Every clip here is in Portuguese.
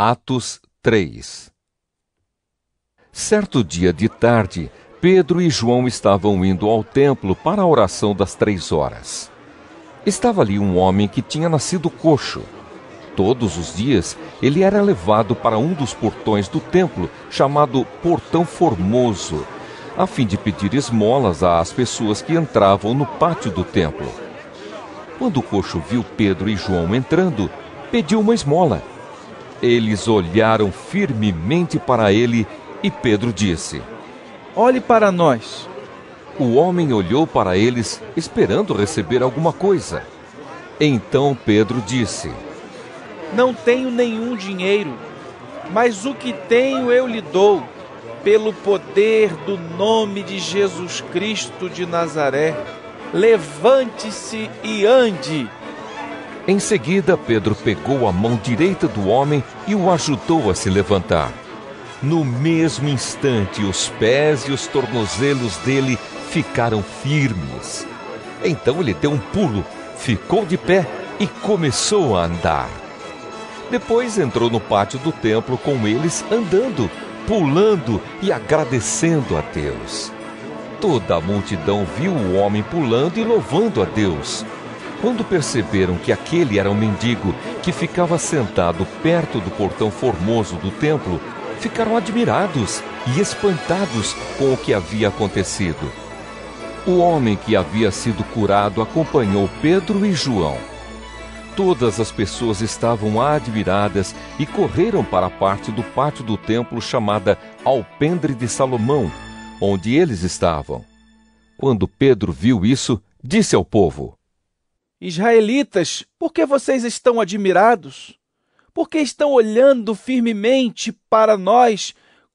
Atos 3. Certo dia de tarde, Pedro e João estavam indo ao templo para a oração das 3 horas. Estava ali um homem que tinha nascido coxo. Todos os dias, ele era levado para um dos portões do templo, chamado Portão Formoso, a fim de pedir esmolas às pessoas que entravam no pátio do templo. Quando o coxo viu Pedro e João entrando, pediu uma esmola. Eles olharam firmemente para ele e Pedro disse: Olhe para nós. O homem olhou para eles, esperando receber alguma coisa. Então Pedro disse: Não tenho nenhum dinheiro, mas o que tenho eu lhe dou. Pelo poder do nome de Jesus Cristo de Nazaré, levante-se e ande. Em seguida, Pedro pegou a mão direita do homem e o ajudou a se levantar. No mesmo instante, os pés e os tornozelos dele ficaram firmes. Então ele deu um pulo, ficou de pé e começou a andar. Depois entrou no pátio do templo com eles andando, pulando e agradecendo a Deus. Toda a multidão viu o homem pulando e louvando a Deus. Quando perceberam que aquele era um mendigo que ficava sentado perto do portão formoso do templo, ficaram admirados e espantados com o que havia acontecido. O homem que havia sido curado acompanhou Pedro e João. Todas as pessoas estavam admiradas e correram para a parte do pátio do templo chamada Alpendre de Salomão, onde eles estavam. Quando Pedro viu isso, disse ao povo: Israelitas, por que vocês estão admirados? Por que estão olhando firmemente para nós,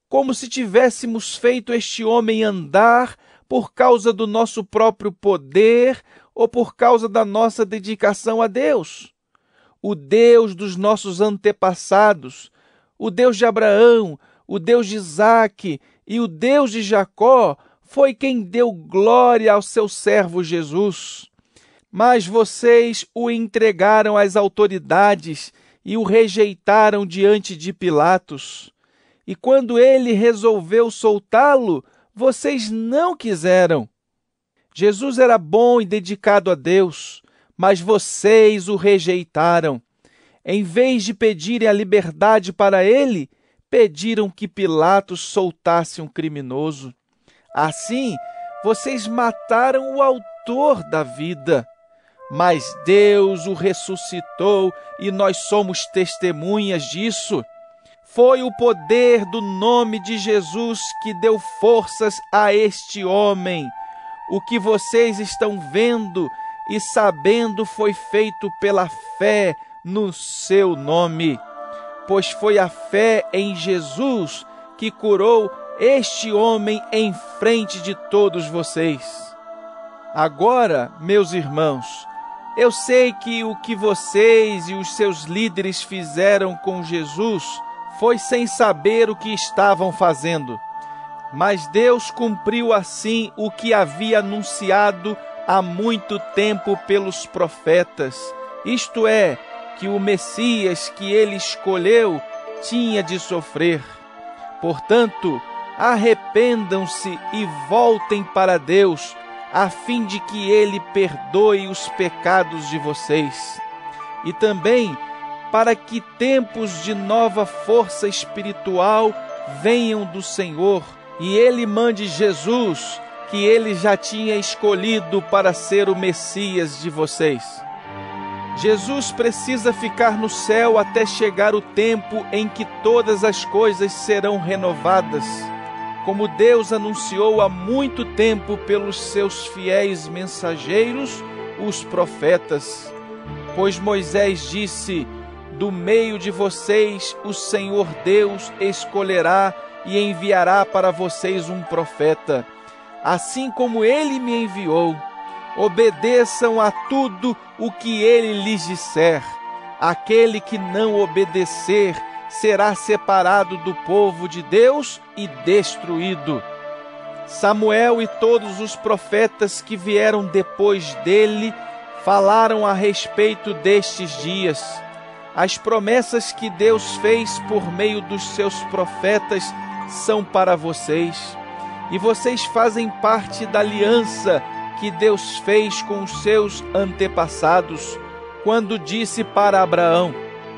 como se tivéssemos feito este homem andar por causa do nosso próprio poder ou por causa da nossa dedicação a Deus? O Deus dos nossos antepassados, o Deus de Abraão, o Deus de Isaque e o Deus de Jacó foi quem deu glória ao seu servo Jesus. Mas vocês o entregaram às autoridades e o rejeitaram diante de Pilatos. E quando ele resolveu soltá-lo, vocês não quiseram. Jesus era bom e dedicado a Deus, mas vocês o rejeitaram. Em vez de pedirem a liberdade para ele, pediram que Pilatos soltasse um criminoso. Assim, vocês mataram o autor da vida. Mas Deus o ressuscitou e nós somos testemunhas disso. Foi o poder do nome de Jesus que deu forças a este homem. O que vocês estão vendo e sabendo foi feito pela fé no seu nome. Pois foi a fé em Jesus que curou este homem em frente de todos vocês. Agora, meus irmãos, eu sei que o que vocês e os seus líderes fizeram com Jesus foi sem saber o que estavam fazendo. Mas Deus cumpriu assim o que havia anunciado há muito tempo pelos profetas, isto é, que o Messias que ele escolheu tinha de sofrer. Portanto, arrependam-se e voltem para Deus, a fim de que ele perdoe os pecados de vocês. E também para que tempos de nova força espiritual venham do Senhor, e ele mande Jesus, que ele já tinha escolhido para ser o Messias de vocês. Jesus precisa ficar no céu até chegar o tempo em que todas as coisas serão renovadas, como Deus anunciou há muito tempo pelos seus fiéis mensageiros, os profetas. Pois Moisés disse: do meio de vocês o Senhor Deus escolherá e enviará para vocês um profeta, assim como ele me enviou. Obedeçam a tudo o que ele lhes disser. Aquele que não obedecer será separado do povo de Deus e destruído. Samuel e todos os profetas que vieram depois dele falaram a respeito destes dias. As promessas que Deus fez por meio dos seus profetas são para vocês. E vocês fazem parte da aliança que Deus fez com os seus antepassados, quando disse para Abraão: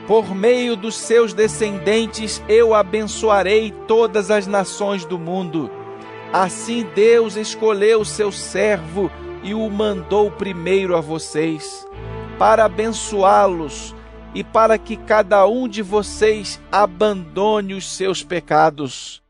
por meio dos seus descendentes eu abençoarei todas as nações do mundo. Assim Deus escolheu seu servo e o mandou primeiro a vocês, para abençoá-los e para que cada um de vocês abandone os seus pecados.